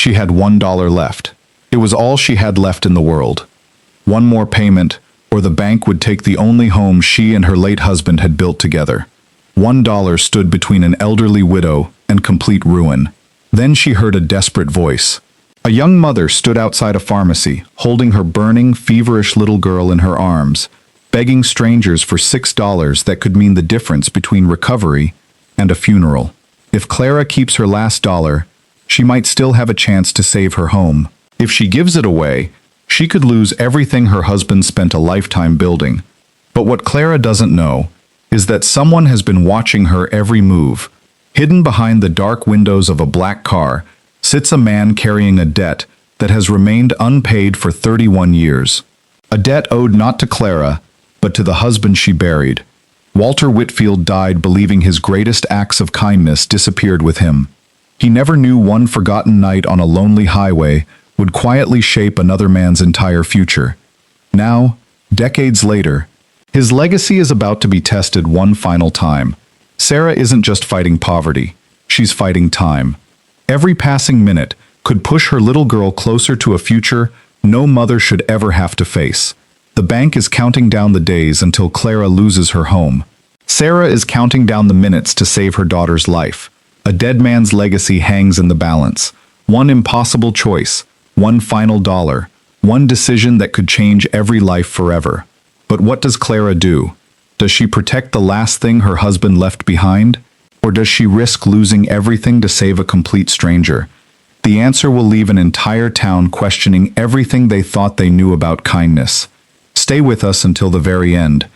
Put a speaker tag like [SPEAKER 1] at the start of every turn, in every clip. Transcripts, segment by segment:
[SPEAKER 1] She had $1 left. It was all she had left in the world. One more payment, or the bank would take the only home she and her late husband had built together. $1 stood between an elderly widow and complete ruin. Then she heard a desperate voice. A young mother stood outside a pharmacy, holding her burning, feverish little girl in her arms, begging strangers for $6 that could mean the difference between recovery and a funeral. If Clara keeps her last dollar, she might still have a chance to save her home. If she gives it away, she could lose everything her husband spent a lifetime building. But what Clara doesn't know is that someone has been watching her every move. Hidden behind the dark windows of a black car sits a man carrying a debt that has remained unpaid for 31 years. A debt owed not to Clara, but to the husband she buried. Walter Whitfield died believing his greatest acts of kindness disappeared with him. He never knew one forgotten night on a lonely highway would quietly shape another man's entire future. Now, decades later, his legacy is about to be tested one final time. Sarah isn't just fighting poverty, she's fighting time. Every passing minute could push her little girl closer to a future no mother should ever have to face. The bank is counting down the days until Clara loses her home. Sarah is counting down the minutes to save her daughter's life. A dead man's legacy hangs in the balance. One impossible choice, one final dollar, one decision that could change every life forever. But what does Clara do? Does she protect the last thing her husband left behind? Or does she risk losing everything to save a complete stranger? The answer will leave an entire town questioning everything they thought they knew about kindness. Stay with us until the very end,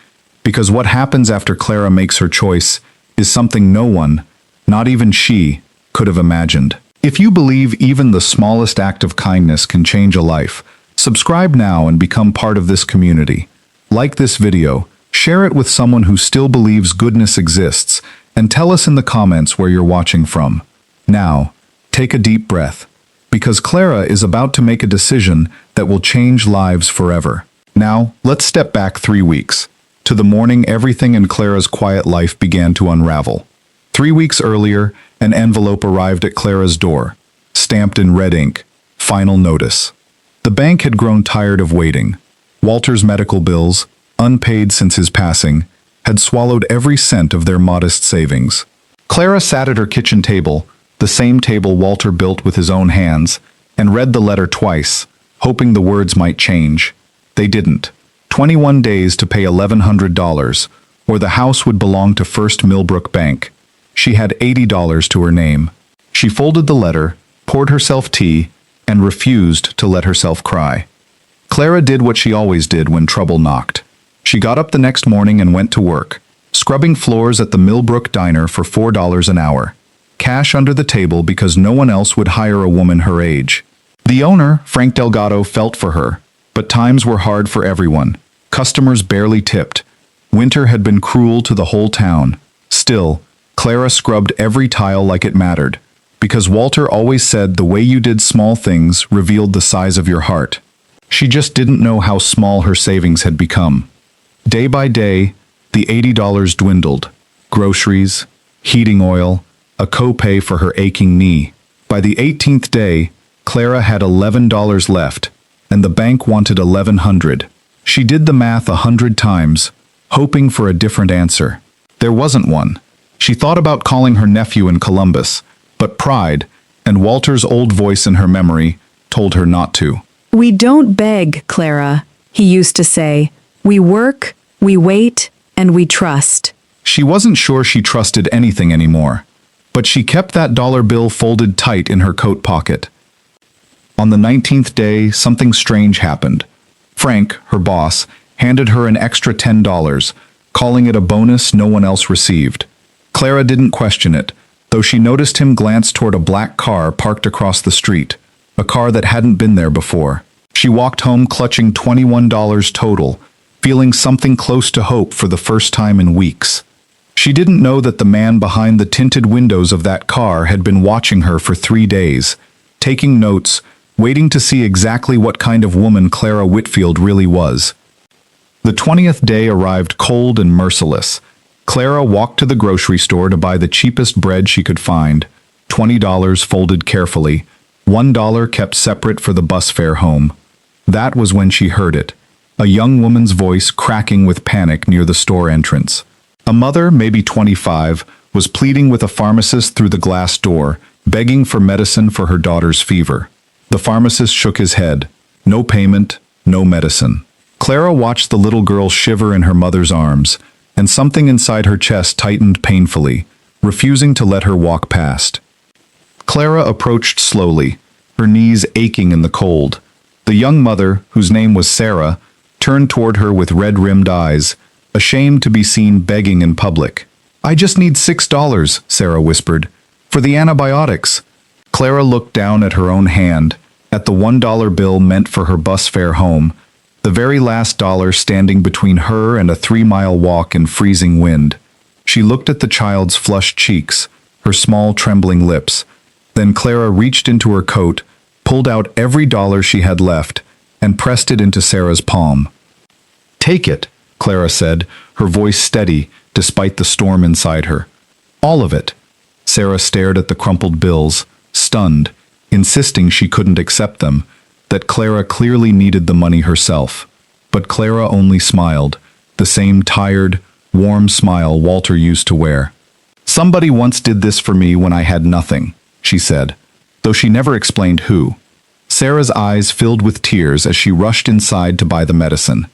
[SPEAKER 1] because what happens after Clara makes her choice is something no one, not even she, could have imagined. If you believe even the smallest act of kindness can change a life, subscribe now and become part of this community. Like this video, share it with someone who still believes goodness exists, and tell us in the comments where you're watching from. Now, take a deep breath, because Clara is about to make a decision that will change lives forever. Now, let's step back 3 weeks, to the morning everything in Clara's quiet life began to unravel. 3 weeks earlier, an envelope arrived at Clara's door, stamped in red ink, "Final notice." The bank had grown tired of waiting. Walter's medical bills, unpaid since his passing, had swallowed every cent of their modest savings. Clara sat at her kitchen table, the same table Walter built with his own hands, and read the letter twice, hoping the words might change. They didn't. 21 days to pay $1,100, or the house would belong to First Millbrook Bank. She had $80 to her name. She folded the letter, poured herself tea, and refused to let herself cry. Clara did what she always did when trouble knocked. She got up the next morning and went to work, scrubbing floors at the Millbrook Diner for $4 an hour. Cash under the table because no one else would hire a woman her age. The owner, Frank Delgado, felt for her, but times were hard for everyone. Customers barely tipped. Winter had been cruel to the whole town. Still, Clara scrubbed every tile like it mattered, because Walter always said the way you did small things revealed the size of your heart. She just didn't know how small her savings had become. Day by day, the $80 dwindled. Groceries, heating oil, a copay for her aching knee. By the 18th day, Clara had $11 left, and the bank wanted $1,100. She did the math 100 times, hoping for a different answer. There wasn't one. She thought about calling her nephew in Columbus, but pride, and Walter's old voice in her memory, told her not to.
[SPEAKER 2] "We don't beg, Clara," he used to say. "We work, we wait, and we trust."
[SPEAKER 1] She wasn't sure she trusted anything anymore, but she kept that dollar bill folded tight in her coat pocket. On the 19th day, something strange happened. Frank, her boss, handed her an extra $10, calling it a bonus no one else received. Clara didn't question it, though she noticed him glance toward a black car parked across the street, a car that hadn't been there before. She walked home clutching $21 total, feeling something close to hope for the first time in weeks. She didn't know that the man behind the tinted windows of that car had been watching her for 3 days, taking notes, waiting to see exactly what kind of woman Clara Whitfield really was. The 20th day arrived cold and merciless. Clara walked to the grocery store to buy the cheapest bread she could find, $20 folded carefully, $1 kept separate for the bus fare home. That was when she heard it, a young woman's voice cracking with panic near the store entrance. A mother, maybe 25, was pleading with a pharmacist through the glass door, begging for medicine for her daughter's fever. The pharmacist shook his head. No payment, no medicine. Clara watched the little girl shiver in her mother's arms, and something inside her chest tightened painfully, refusing to let her walk past. Clara approached slowly, her knees aching in the cold. The young mother, whose name was Sarah, turned toward her with red-rimmed eyes, ashamed to be seen begging in public. "I just need $6, Sarah whispered, "for the antibiotics." Clara looked down at her own hand, at the $1 bill meant for her bus fare home, the very last dollar standing between her and a 3-mile walk in freezing wind. She looked at the child's flushed cheeks, her small trembling lips. Then Clara reached into her coat, pulled out every dollar she had left, and pressed it into Sarah's palm. "Take it," Clara said, her voice steady despite the storm inside her. "All of it." Sarah stared at the crumpled bills, stunned, insisting she couldn't accept them, that Clara clearly needed the money herself. But Clara only smiled, the same tired, warm smile Walter used to wear. "Somebody once did this for me when I had nothing," she said, though she never explained who. Sarah's eyes filled with tears as she rushed inside to buy the medicine.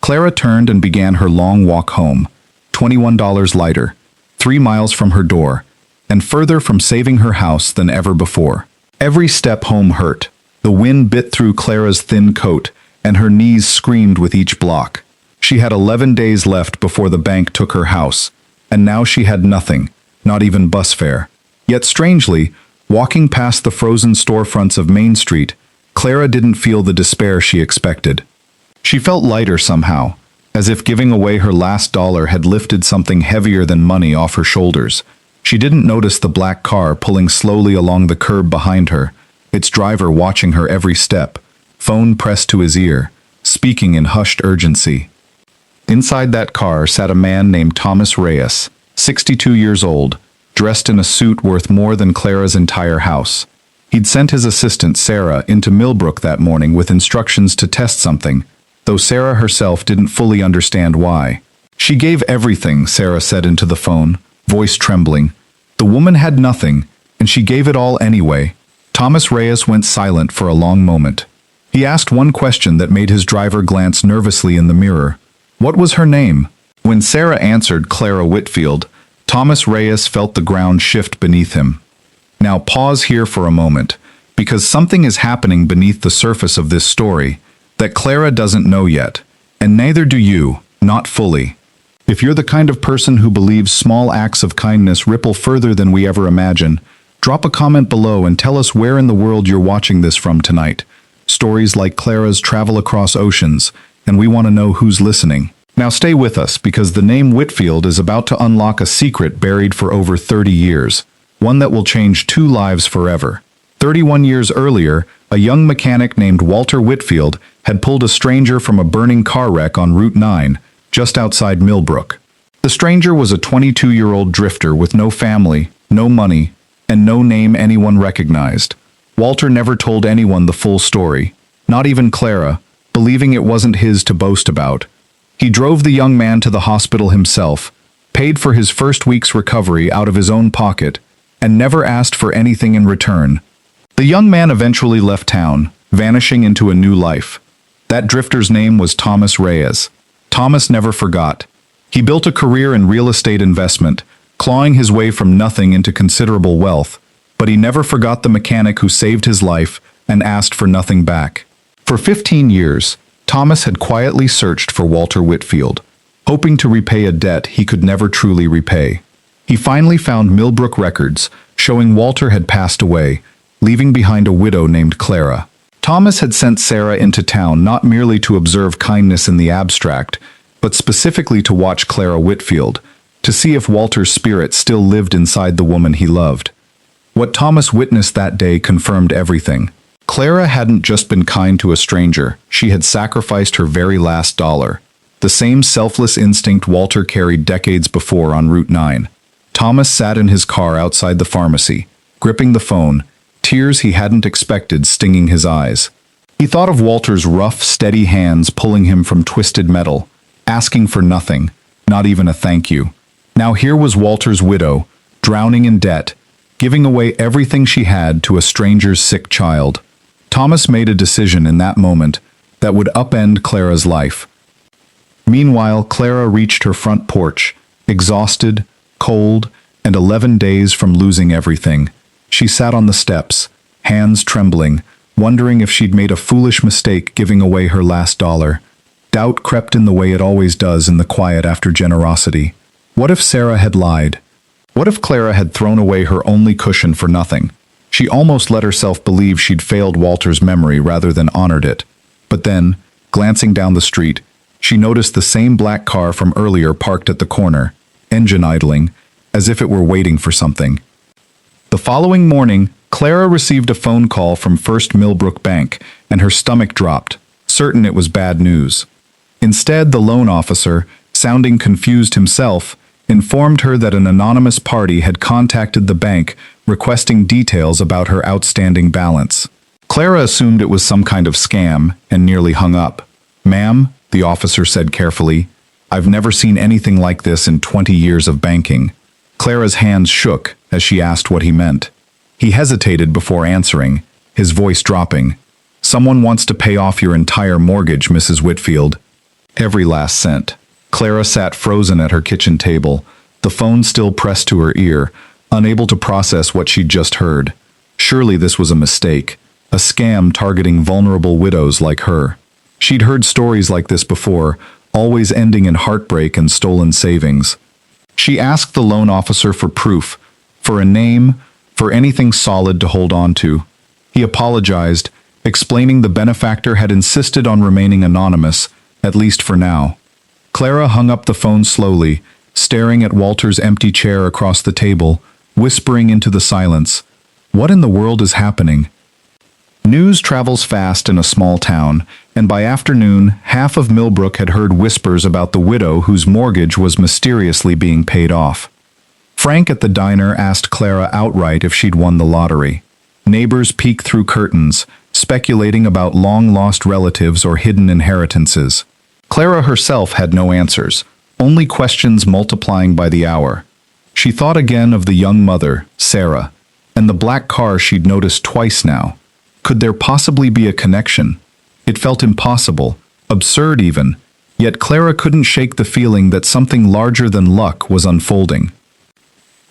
[SPEAKER 1] Clara turned and began her long walk home, $21 lighter, 3 miles from her door, and further from saving her house than ever before. Every step home hurt. The wind bit through Clara's thin coat, and her knees screamed with each block. She had 11 days left before the bank took her house, and now she had nothing, not even bus fare. Yet strangely, walking past the frozen storefronts of Main Street, Clara didn't feel the despair she expected. She felt lighter somehow, as if giving away her last dollar had lifted something heavier than money off her shoulders. She didn't notice the black car pulling slowly along the curb behind her, its driver watching her every step, phone pressed to his ear, speaking in hushed urgency. Inside that car sat a man named Thomas Reyes, 62 years old, dressed in a suit worth more than Clara's entire house. He'd sent his assistant, Sarah, into Millbrook that morning with instructions to test something, though Sarah herself didn't fully understand why. "She gave everything," Sarah said into the phone, voice trembling. "The woman had nothing, and she gave it all anyway." Thomas Reyes went silent for a long moment. He asked one question that made his driver glance nervously in the mirror. What was her name? When Sarah answered Clara Whitfield, Thomas Reyes felt the ground shift beneath him. Now pause here for a moment, because something is happening beneath the surface of this story that Clara doesn't know yet, and neither do you, not fully. If you're the kind of person who believes small acts of kindness ripple further than we ever imagine, drop a comment below and tell us where in the world you're watching this from tonight. Stories like Clara's travel across oceans, and we want to know who's listening. Now stay with us, because the name Whitfield is about to unlock a secret buried for over 30 years, one that will change 2 lives forever. 31 years earlier, a young mechanic named Walter Whitfield had pulled a stranger from a burning car wreck on Route 9, just outside Millbrook. The stranger was a 22-year-old drifter with no family, no money, and no name anyone recognized. Walter never told anyone the full story, not even Clara, believing it wasn't his to boast about. He drove the young man to the hospital himself, paid for his first week's recovery out of his own pocket, and never asked for anything in return. The young man eventually left town, vanishing into a new life. That drifter's name was Thomas Reyes. Thomas never forgot. He built a career in real estate investment, clawing his way from nothing into considerable wealth, but he never forgot the mechanic who saved his life and asked for nothing back. For 15 years, Thomas had quietly searched for Walter Whitfield, hoping to repay a debt he could never truly repay. He finally found Millbrook records showing Walter had passed away, leaving behind a widow named Clara. Thomas had sent Sarah into town not merely to observe kindness in the abstract, but specifically to watch Clara Whitfield, to see if Walter's spirit still lived inside the woman he loved. What Thomas witnessed that day confirmed everything. Clara hadn't just been kind to a stranger, she had sacrificed her very last dollar. The same selfless instinct Walter carried decades before on Route 9. Thomas sat in his car outside the pharmacy, gripping the phone, tears he hadn't expected stinging his eyes. He thought of Walter's rough, steady hands pulling him from twisted metal, asking for nothing, not even a thank you. Now here was Walter's widow, drowning in debt, giving away everything she had to a stranger's sick child. Thomas made a decision in that moment that would upend Clara's life. Meanwhile, Clara reached her front porch, exhausted, cold, and 11 days from losing everything. She sat on the steps, hands trembling, wondering if she'd made a foolish mistake giving away her last dollar. Doubt crept in the way it always does in the quiet after generosity. What if Sarah had lied? What if Clara had thrown away her only cushion for nothing? She almost let herself believe she'd failed Walter's memory rather than honored it. But then, glancing down the street, she noticed the same black car from earlier parked at the corner, engine idling, as if it were waiting for something. The following morning, Clara received a phone call from First Millbrook Bank, and her stomach dropped, certain it was bad news. Instead, the loan officer, sounding confused himself, informed her that an anonymous party had contacted the bank requesting details about her outstanding balance. Clara assumed it was some kind of scam and nearly hung up. "Ma'am," the officer said carefully, "I've never seen anything like this in 20 years of banking." Clara's hands shook as she asked what he meant. He hesitated before answering, his voice dropping. "Someone wants to pay off your entire mortgage, Mrs. Whitfield. Every last cent." Clara sat frozen at her kitchen table, the phone still pressed to her ear, unable to process what she'd just heard. Surely this was a mistake, a scam targeting vulnerable widows like her. She'd heard stories like this before, always ending in heartbreak and stolen savings. She asked the loan officer for proof, for a name, for anything solid to hold on to. He apologized, explaining the benefactor had insisted on remaining anonymous, at least for now. Clara hung up the phone slowly, staring at Walter's empty chair across the table, whispering into the silence, "What in the world is happening?" News travels fast in a small town, and by afternoon, half of Millbrook had heard whispers about the widow whose mortgage was mysteriously being paid off. Frank at the diner asked Clara outright if she'd won the lottery. Neighbors peeked through curtains, speculating about long-lost relatives or hidden inheritances. Clara herself had no answers, only questions multiplying by the hour. She thought again of the young mother, Sarah, and the black car she'd noticed twice now. Could there possibly be a connection? It felt impossible, absurd even, yet Clara couldn't shake the feeling that something larger than luck was unfolding.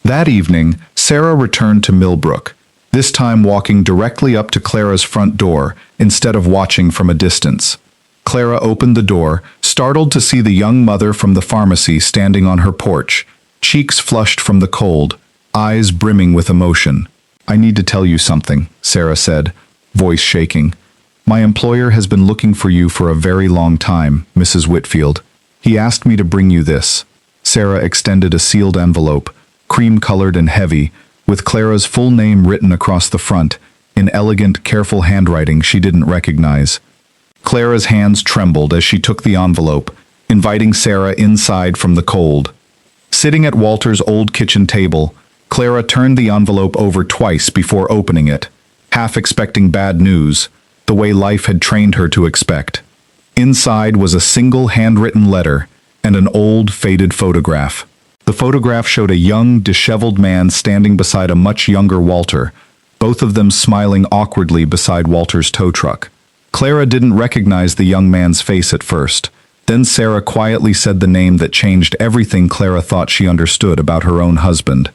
[SPEAKER 1] That evening, Sarah returned to Millbrook, this time walking directly up to Clara's front door instead of watching from a distance. Clara opened the door, startled to see the young mother from the pharmacy standing on her porch, cheeks flushed from the cold, eyes brimming with emotion. "I need to tell you something," Sarah said, voice shaking. "My employer has been looking for you for a very long time, Mrs. Whitfield. He asked me to bring you this." Sarah extended a sealed envelope, cream-colored and heavy, with Clara's full name written across the front, in elegant, careful handwriting she didn't recognize. Clara's hands trembled as she took the envelope, inviting Sarah inside from the cold. Sitting at Walter's old kitchen table, Clara turned the envelope over twice before opening it, half expecting bad news, the way life had trained her to expect. Inside was a single handwritten letter and an old, faded photograph. The photograph showed a young, disheveled man standing beside a much younger Walter, both of them smiling awkwardly beside Walter's tow truck. Clara didn't recognize the young man's face at first. Then Sarah quietly said the name that changed everything Clara thought she understood about her own husband.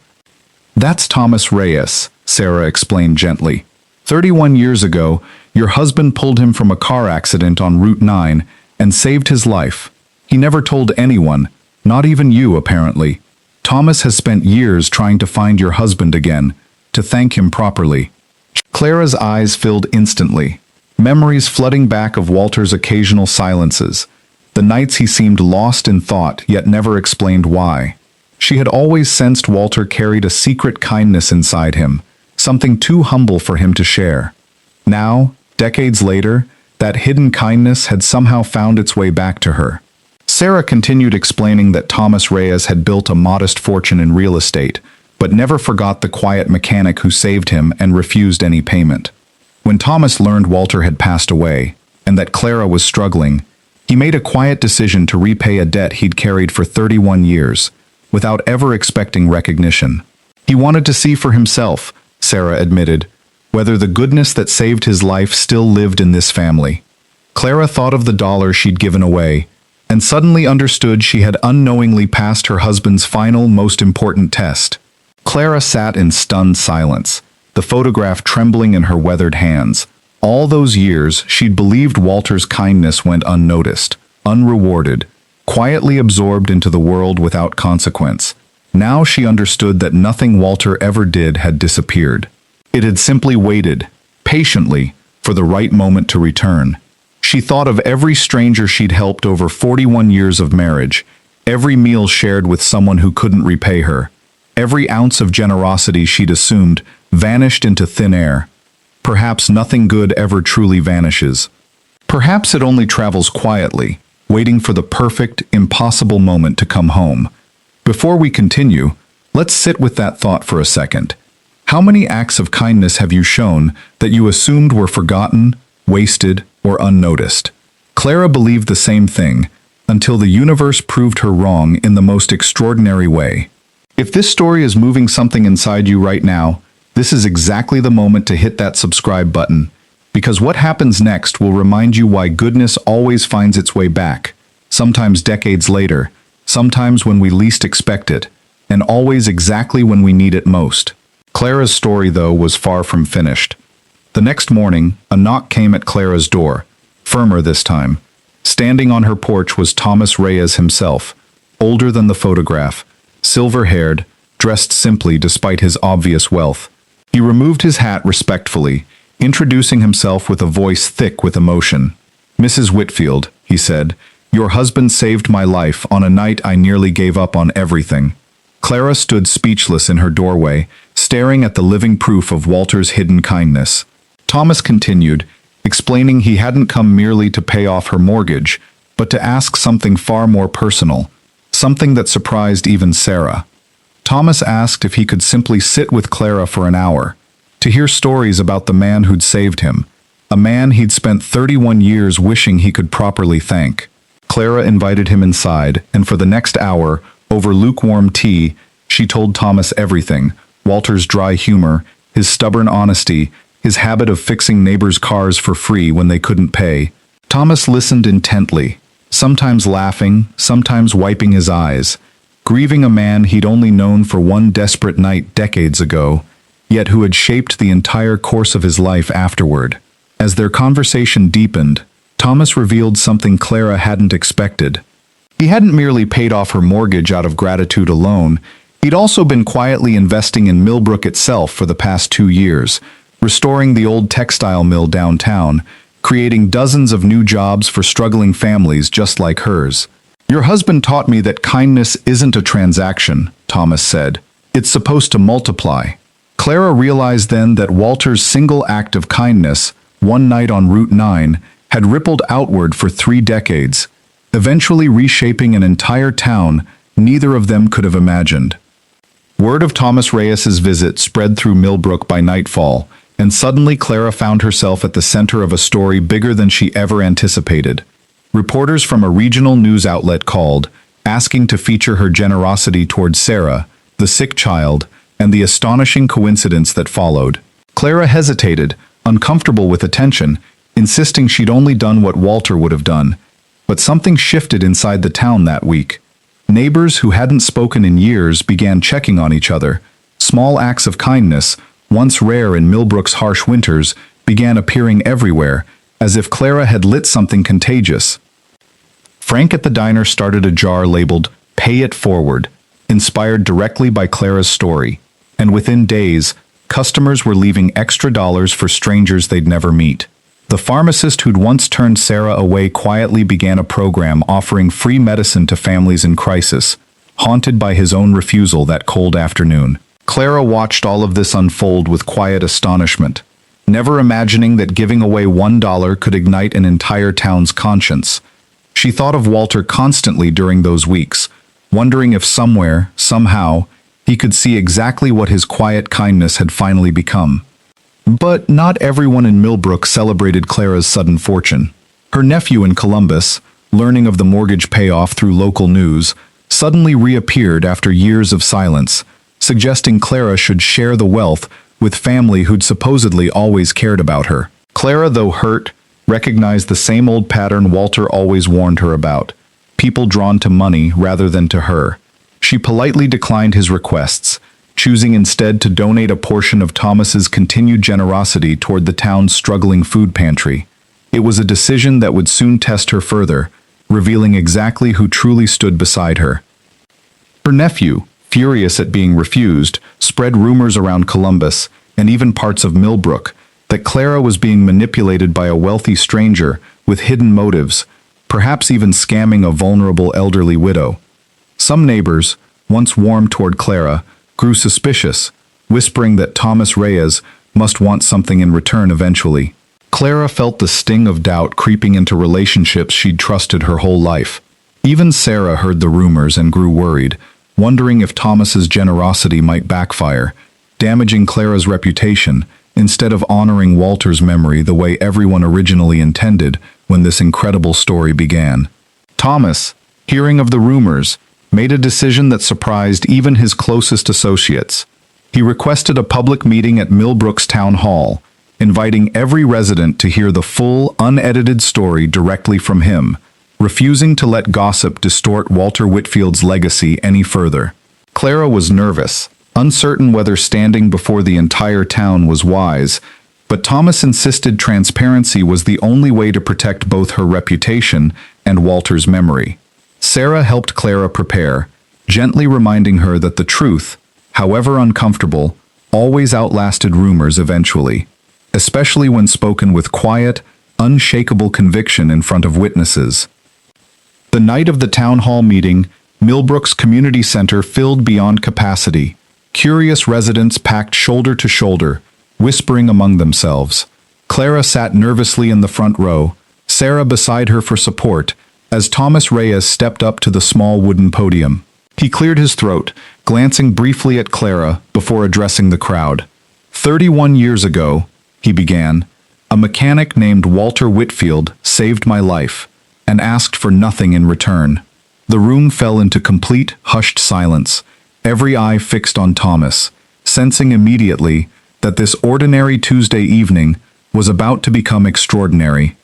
[SPEAKER 1] "That's Thomas Reyes," Sarah explained gently. 31 years ago, your husband pulled him from a car accident on Route 9 and saved his life. He never told anyone, not even you apparently. Thomas has spent years trying to find your husband again, to thank him properly." Clara's eyes filled instantly, memories flooding back of Walter's occasional silences, the nights he seemed lost in thought yet never explained why. She had always sensed Walter carried a secret kindness inside him, something too humble for him to share. Now, decades later, that hidden kindness had somehow found its way back to her. Sarah continued explaining that Thomas Reyes had built a modest fortune in real estate, but but never forgot the quiet mechanic who saved him and refused any payment. When Thomas learned Walter had passed away, and that Clara was struggling, he made a quiet decision to repay a debt he'd carried for 31 years, without ever expecting recognition. He wanted to see for himself, Sarah admitted, whether the goodness that saved his life still lived in this family. Clara thought of the dollar she'd given away, and suddenly understood she had unknowingly passed her husband's final, most important test. Clara sat in stunned silence, the photograph trembling in her weathered hands. All those years, she'd believed Walter's kindness went unnoticed, unrewarded, quietly absorbed into the world without consequence. Now she understood that nothing Walter ever did had disappeared. It had simply waited, patiently, for the right moment to return. She thought of every stranger she'd helped over 41 years of marriage, every meal shared with someone who couldn't repay her. Every ounce of generosity she'd assumed vanished into thin air. Perhaps nothing good ever truly vanishes. Perhaps it only travels quietly, waiting for the perfect, impossible moment to come home. Before we continue, let's sit with that thought for a second. How many acts of kindness have you shown that you assumed were forgotten, wasted, or unnoticed? Clara believed the same thing, until the universe proved her wrong in the most extraordinary way. If this story is moving something inside you right now, this is exactly the moment to hit that subscribe button, because what happens next will remind you why goodness always finds its way back, sometimes decades later, sometimes when we least expect it, and always exactly when we need it most. Clara's story, though, was far from finished. The next morning, a knock came at Clara's door, firmer this time. Standing on her porch was Thomas Reyes himself, older than the photograph, silver-haired, dressed simply despite his obvious wealth. He removed his hat respectfully, introducing himself with a voice thick with emotion. "Mrs. Whitfield," he said, "your husband saved my life on a night I nearly gave up on everything." Clara stood speechless in her doorway, staring at the living proof of Walter's hidden kindness. Thomas continued, explaining he hadn't come merely to pay off her mortgage, but to ask something far more personal, something that surprised even Sarah. Thomas asked if he could simply sit with Clara for an hour, to hear stories about the man who'd saved him, a man he'd spent 31 years wishing he could properly thank. Clara invited him inside, and for the next hour, over lukewarm tea, she told Thomas everything: Walter's dry humor, his stubborn honesty, his habit of fixing neighbors' cars for free when they couldn't pay. Thomas listened intently, sometimes laughing, sometimes wiping his eyes, grieving a man he'd only known for one desperate night decades ago, yet who had shaped the entire course of his life afterward. As their conversation deepened, Thomas revealed something Clara hadn't expected. He hadn't merely paid off her mortgage out of gratitude alone, he'd also been quietly investing in Millbrook itself for the past 2 years, restoring the old textile mill downtown, creating dozens of new jobs for struggling families just like hers. "Your husband taught me that kindness isn't a transaction," Thomas said. "It's supposed to multiply." Clara realized then that Walter's single act of kindness, one night on Route 9, had rippled outward for 3 decades, eventually reshaping an entire town neither of them could have imagined. Word of Thomas Reyes's visit spread through Millbrook by nightfall, and suddenly Clara found herself at the center of a story bigger than she ever anticipated. Reporters from a regional news outlet called, asking to feature her generosity toward Sarah, the sick child, and the astonishing coincidence that followed. Clara hesitated, uncomfortable with attention, insisting she'd only done what Walter would have done. But something shifted inside the town that week. Neighbors who hadn't spoken in years began checking on each other. Small acts of kindness, once rare in Millbrook's harsh winters, began appearing everywhere, as if Clara had lit something contagious. Frank at the diner started a jar labeled "Pay It Forward," inspired directly by Clara's story, and within days, customers were leaving extra dollars for strangers they'd never meet. The pharmacist who'd once turned Sarah away quietly began a program offering free medicine to families in crisis, haunted by his own refusal that cold afternoon. Clara watched all of this unfold with quiet astonishment, never imagining that giving away $1 could ignite an entire town's conscience. She thought of Walter constantly during those weeks, wondering if somewhere, somehow, He could see exactly what his quiet kindness had finally become. But not everyone in Millbrook celebrated Clara's sudden fortune. Her nephew in Columbus, learning of the mortgage payoff through local news, suddenly reappeared after years of silence, suggesting Clara should share the wealth with family who'd supposedly always cared about her. Clara, though hurt, recognized the same old pattern Walter always warned her about: people drawn to money rather than to her. She politely declined his requests, choosing instead to donate a portion of Thomas's continued generosity toward the town's struggling food pantry. It was a decision that would soon test her further, revealing exactly who truly stood beside her. Her nephew, furious at being refused, spread rumors around Columbus, and even parts of Millbrook, that Clara was being manipulated by a wealthy stranger with hidden motives, perhaps even scamming a vulnerable elderly widow. Some neighbors, once warm toward Clara, grew suspicious, whispering that Thomas Reyes must want something in return eventually. Clara felt the sting of doubt creeping into relationships she'd trusted her whole life. Even Sarah heard the rumors and grew worried, wondering if Thomas's generosity might backfire, damaging Clara's reputation instead of honoring Walter's memory the way everyone originally intended when this incredible story began. Thomas, hearing of the rumors, made a decision that surprised even his closest associates. He requested a public meeting at Millbrook's town hall, inviting every resident to hear the full, unedited story directly from him, refusing to let gossip distort Walter Whitfield's legacy any further. Clara was nervous, uncertain whether standing before the entire town was wise, but Thomas insisted transparency was the only way to protect both her reputation and Walter's memory. Sarah helped Clara prepare, gently reminding her that the truth, however uncomfortable, always outlasted rumors eventually, especially when spoken with quiet, unshakable conviction in front of witnesses. The night of the town hall meeting, Millbrook's community center filled beyond capacity. Curious residents packed shoulder to shoulder, whispering among themselves. Clara sat nervously in the front row, Sarah beside her for support, as Thomas Reyes stepped up to the small wooden podium. He cleared his throat, glancing briefly at Clara before addressing the crowd. 31 years ago, he began, a mechanic named Walter Whitfield saved my life and asked for nothing in return. The room fell into complete, hushed silence, every eye fixed on Thomas, sensing immediately that this ordinary Tuesday evening was about to become extraordinary.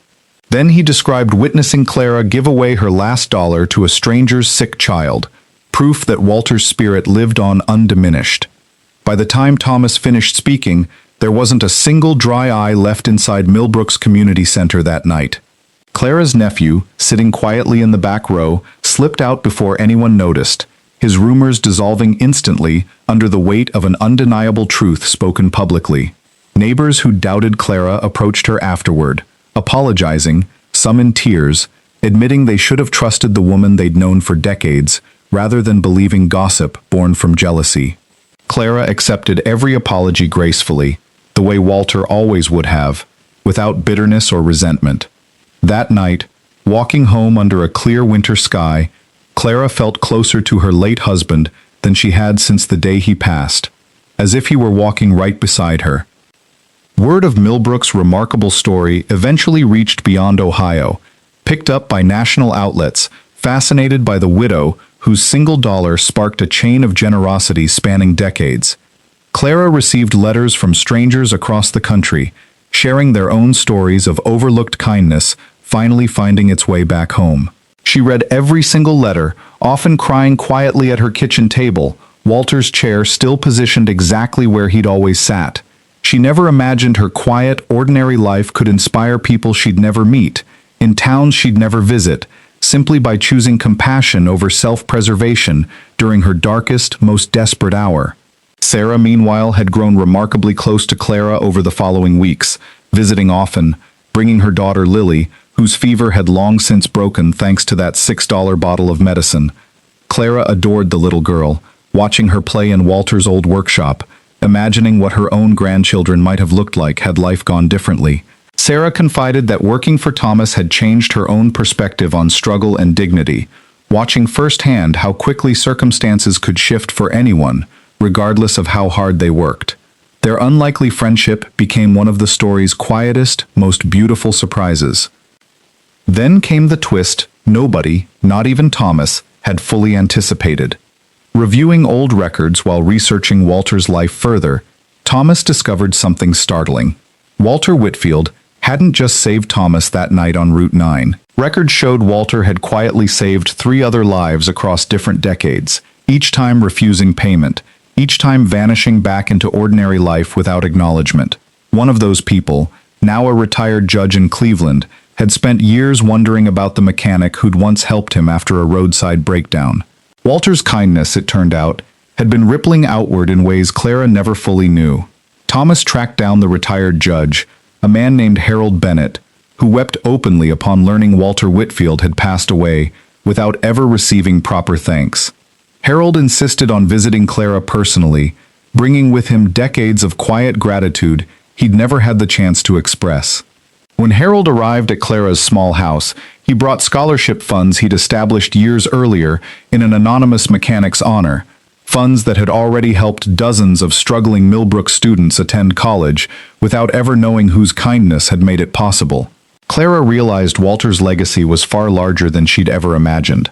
[SPEAKER 1] Then he described witnessing Clara give away her last dollar to a stranger's sick child, proof that Walter's spirit lived on undiminished. By the time Thomas finished speaking, there wasn't a single dry eye left inside Millbrook's community center that night. Clara's nephew, sitting quietly in the back row, slipped out before anyone noticed, his rumors dissolving instantly under the weight of an undeniable truth spoken publicly. Neighbors who doubted Clara approached her afterward, apologizing, some in tears, admitting they should have trusted the woman they'd known for decades, rather than believing gossip born from jealousy. Clara accepted every apology gracefully, the way Walter always would have, without bitterness or resentment. That night, walking home under a clear winter sky, Clara felt closer to her late husband than she had since the day he passed, as if he were walking right beside her. Word of Millbrook's remarkable story eventually reached beyond Ohio, picked up by national outlets, fascinated by the widow whose single dollar sparked a chain of generosity spanning decades. Clara received letters from strangers across the country, sharing their own stories of overlooked kindness finally finding its way back home. She read every single letter, often crying quietly at her kitchen table, Walter's chair still positioned exactly where he'd always sat. She never imagined her quiet, ordinary life could inspire people she'd never meet, in towns she'd never visit, simply by choosing compassion over self-preservation during her darkest, most desperate hour. Sarah, meanwhile, had grown remarkably close to Clara over the following weeks, visiting often, bringing her daughter Lily, whose fever had long since broken thanks to that $6 bottle of medicine. Clara adored the little girl, watching her play in Walter's old workshop, imagining what her own grandchildren might have looked like had life gone differently. Sarah confided that working for Thomas had changed her own perspective on struggle and dignity, watching firsthand how quickly circumstances could shift for anyone, regardless of how hard they worked. Their unlikely friendship became one of the story's quietest, most beautiful surprises. Then came the twist nobody, not even Thomas, had fully anticipated. Reviewing old records while researching Walter's life further, Thomas discovered something startling. Walter Whitfield hadn't just saved Thomas that night on Route 9. Records showed Walter had quietly saved 3 other lives across different decades, each time refusing payment, each time vanishing back into ordinary life without acknowledgement. One of those people, now a retired judge in Cleveland, had spent years wondering about the mechanic who'd once helped him after a roadside breakdown. Walter's kindness, it turned out, had been rippling outward in ways Clara never fully knew. Thomas tracked down the retired judge, a man named Harold Bennett, who wept openly upon learning Walter Whitfield had passed away without ever receiving proper thanks. Harold insisted on visiting Clara personally, bringing with him decades of quiet gratitude he'd never had the chance to express. When Harold arrived at Clara's small house, he brought scholarship funds he'd established years earlier in an anonymous mechanic's honor, funds that had already helped dozens of struggling Millbrook students attend college without ever knowing whose kindness had made it possible. Clara realized Walter's legacy was far larger than she'd ever imagined.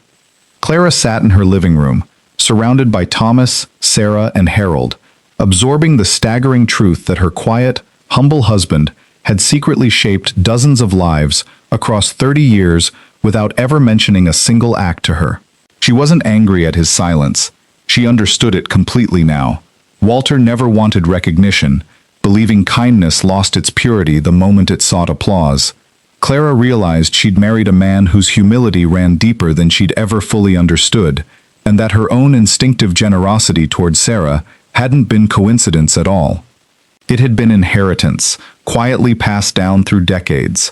[SPEAKER 1] Clara sat in her living room, surrounded by Thomas, Sarah, and Harold, absorbing the staggering truth that her quiet, humble husband had secretly shaped dozens of lives across 30 years without ever mentioning a single act to her. She wasn't angry at his silence. She understood it completely now. Walter never wanted recognition, believing kindness lost its purity the moment it sought applause. Clara realized she'd married a man whose humility ran deeper than she'd ever fully understood, and that her own instinctive generosity toward Sarah hadn't been coincidence at all. It had been inheritance, quietly passed down through decades.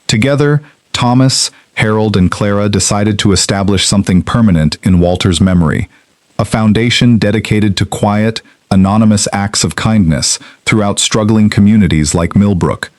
[SPEAKER 1] Together, Thomas, Harold, and Clara decided to establish something permanent in Walter's memory, a foundation dedicated to quiet, anonymous acts of kindness throughout struggling communities like Millbrook.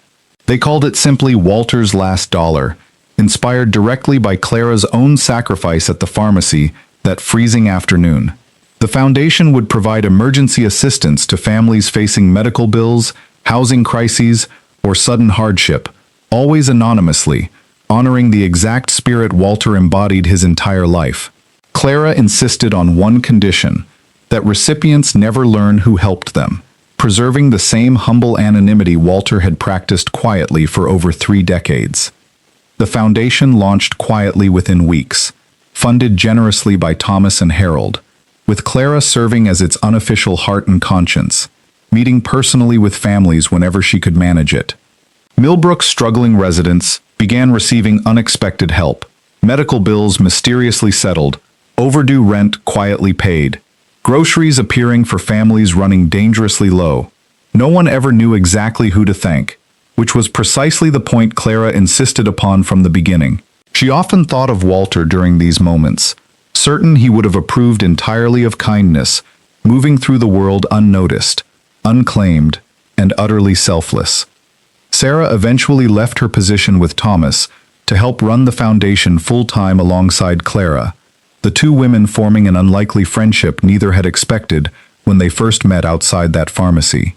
[SPEAKER 1] They called it simply Walter's Last Dollar, inspired directly by Clara's own sacrifice at the pharmacy that freezing afternoon. The foundation would provide emergency assistance to families facing medical bills, housing crises, or sudden hardship, always anonymously, honoring the exact spirit Walter embodied his entire life. Clara insisted on one condition, that recipients never learn who helped them, preserving the same humble anonymity Walter had practiced quietly for over 3 decades. The foundation launched quietly within weeks, funded generously by Thomas and Harold, with Clara serving as its unofficial heart and conscience, meeting personally with families whenever she could manage it. Millbrook's struggling residents began receiving unexpected help, medical bills mysteriously settled, overdue rent quietly paid, groceries appearing for families running dangerously low. No one ever knew exactly who to thank, which was precisely the point Clara insisted upon from the beginning. She often thought of Walter during these moments, certain he would have approved entirely of kindness, moving through the world unnoticed, unclaimed, and utterly selfless. Sarah eventually left her position with Thomas to help run the foundation full-time alongside Clara, the 2 women forming an unlikely friendship neither had expected when they first met outside that pharmacy.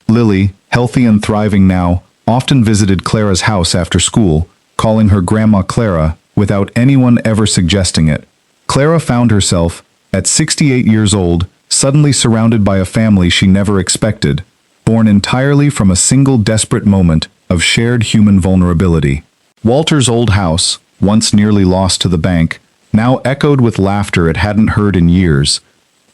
[SPEAKER 1] Lily, healthy and thriving now, often visited Clara's house after school, calling her Grandma Clara without anyone ever suggesting it. Clara found herself, at 68 years old, suddenly surrounded by a family she never expected, born entirely from a single desperate moment of shared human vulnerability. Walter's old house, once nearly lost to the bank, now echoed with laughter it hadn't heard in years.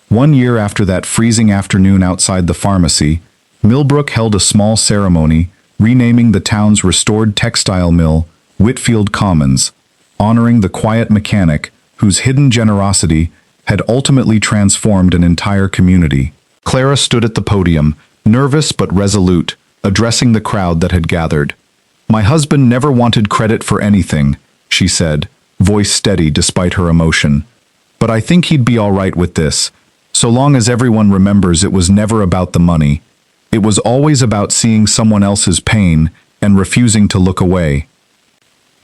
[SPEAKER 1] 1 year after that freezing afternoon outside the pharmacy, Millbrook held a small ceremony, renaming the town's restored textile mill Whitfield Commons, honoring the quiet mechanic whose hidden generosity had ultimately transformed an entire community. Clara stood at the podium, nervous but resolute, addressing the crowd that had gathered. "My husband never wanted credit for anything," she said, voice steady despite her emotion. "But I think he'd be all right with this, so long as everyone remembers it was never about the money. It was always about seeing someone else's pain and refusing to look away."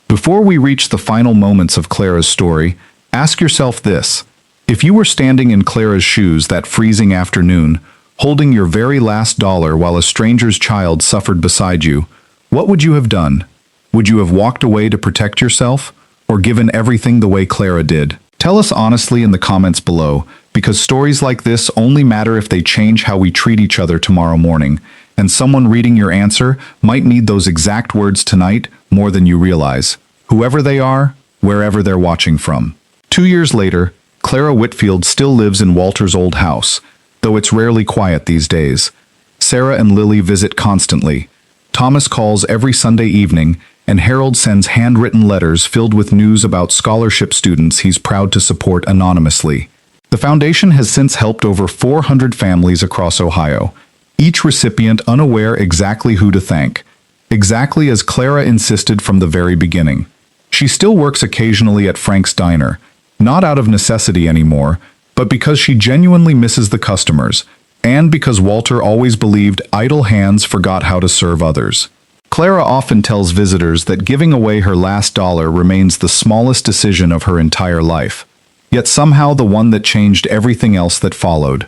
[SPEAKER 1] Before we reach the final moments of Clara's story, ask yourself this. If you were standing in Clara's shoes that freezing afternoon, holding your very last dollar while a stranger's child suffered beside you, what would you have done? Would you have walked away to protect yourself, or given everything the way Clara did? Tell us honestly in the comments below, because stories like this only matter if they change how we treat each other tomorrow morning, and someone reading your answer might need those exact words tonight more than you realize, whoever they are, wherever they're watching from. 2 years later, Clara Whitfield still lives in Walter's old house, though it's rarely quiet these days. Sarah and Lily visit constantly. Thomas calls every Sunday evening, and Harold sends handwritten letters filled with news about scholarship students he's proud to support anonymously. The foundation has since helped over 400 families across Ohio, each recipient unaware exactly who to thank, exactly as Clara insisted from the very beginning. She still works occasionally at Frank's Diner, not out of necessity anymore, but because she genuinely misses the customers, and because Walter always believed idle hands forgot how to serve others. Clara often tells visitors that giving away her last dollar remains the smallest decision of her entire life, yet somehow the one that changed everything else that followed.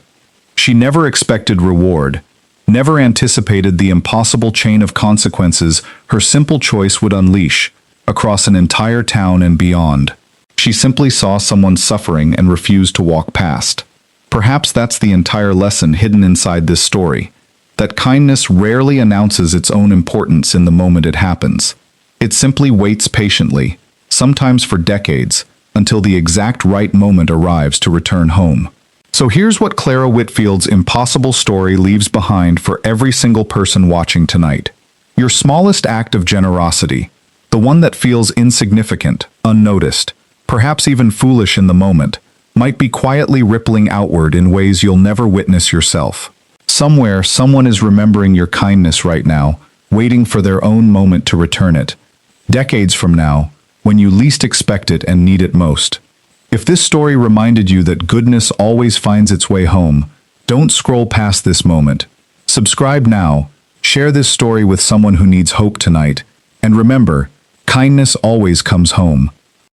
[SPEAKER 1] She never expected reward, never anticipated the impossible chain of consequences her simple choice would unleash across an entire town and beyond. She simply saw someone suffering and refused to walk past. Perhaps that's the entire lesson hidden inside this story, that kindness rarely announces its own importance in the moment it happens. It simply waits patiently, sometimes for decades, until the exact right moment arrives to return home. So here's what Clara Whitfield's impossible story leaves behind for every single person watching tonight. Your smallest act of generosity, the one that feels insignificant, unnoticed, perhaps even foolish in the moment, might be quietly rippling outward in ways you'll never witness yourself. Somewhere, someone is remembering your kindness right now, waiting for their own moment to return it. Decades from now, when you least expect it and need it most. If this story reminded you that goodness always finds its way home, don't scroll past this moment. Subscribe now, share this story with someone who needs hope tonight, and remember, kindness always comes home.